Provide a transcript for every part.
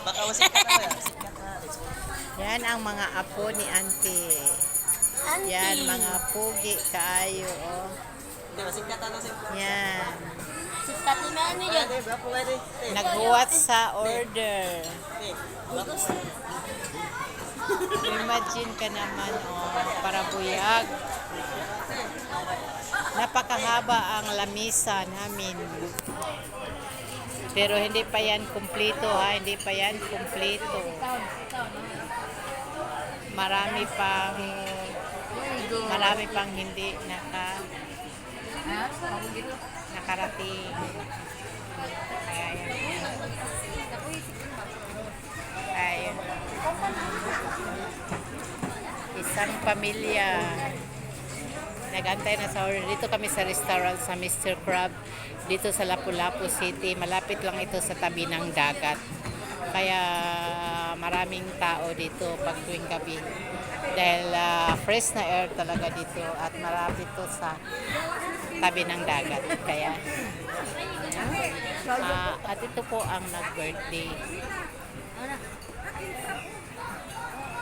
Baka masikat na ba? Sikat na. Yan ang mga apo ni Auntie. Yan, mga pugi kaayo, oh. Hindi, masikat na sikat. Yan. Sikat na ano yun. Pwede, ba? Pwede. Naghuwat sa order. Imagine ka naman, oh, para buyag. Napakahaba ang lamisa namin. Pero hindi pa yan kumpleto, ha? Hindi pa yan kumpleto. Marami pang hindi nakarating. Kaya yan. Ayun. Isang pamilya. Nagantay na sa order. Dito kami sa restaurant sa Mr. Crab. Dito sa Lapu-Lapu City. Malapit lang ito sa tabi ng dagat. Kaya maraming tao dito pag tuwing gabi. Dahil fresh na air talaga dito. At malapit ito sa tabi ng dagat. Kaya at ito po ang nag-birthday.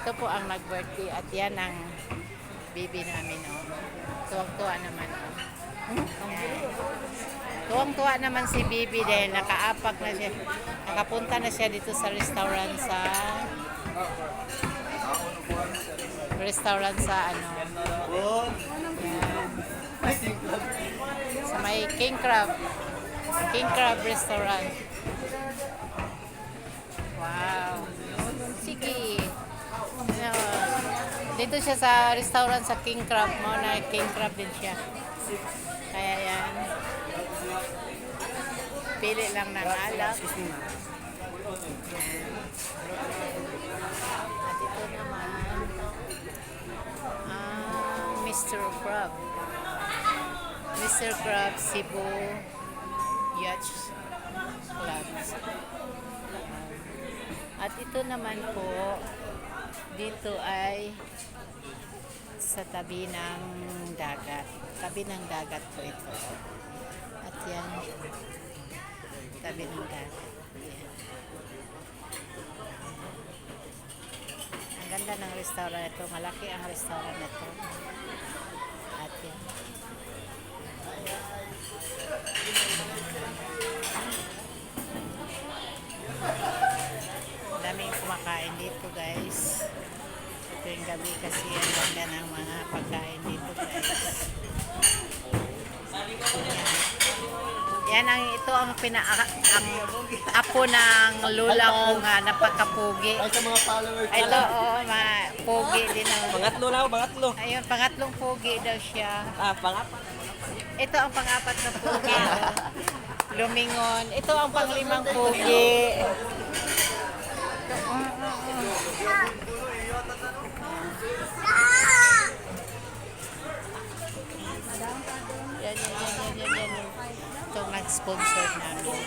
Ito po ang nag-birthday at yan ang baby namin, oh. Tuwang-tuwa naman, oh. Tuwang-tuwa naman si baby dahil nakaapak na siya. Nakapunta na siya dito sa restaurant sa ano. Yan. Sa may King Crab restaurant. Wow. Sige. Dito siya sa restaurant sa King Crab mo na King Crab din siya. Kaya yan. Pili lang ng alak. At ito naman Mr. Crab. Mr. Crab Cebu Yacht Club. At ito naman po dito ay sa tabi ng dagat. Tabi ng dagat po ito. At yan, tabi ng dagat. Yan. Ang ganda ng restaurant ito. Malaki ang restaurant ito. At yan. Daming kumakain dito, guys. Ito yung gabi kasi ang ganda ng mga pagkain dito, guys. Yan ang ito ang ang apo ng lula ko nga napakapugi. Ay, sa mga followers. Ito, oh, pugi din. Pangatlo na ako, pangatlo. Ayun, pangatlong pugi daw siya. Pangapat. Ito ang pang-apat na pugi. Oh. Lumingon. Ito ang pang-limang pugi. Yan. Itong nag-sponsor namin.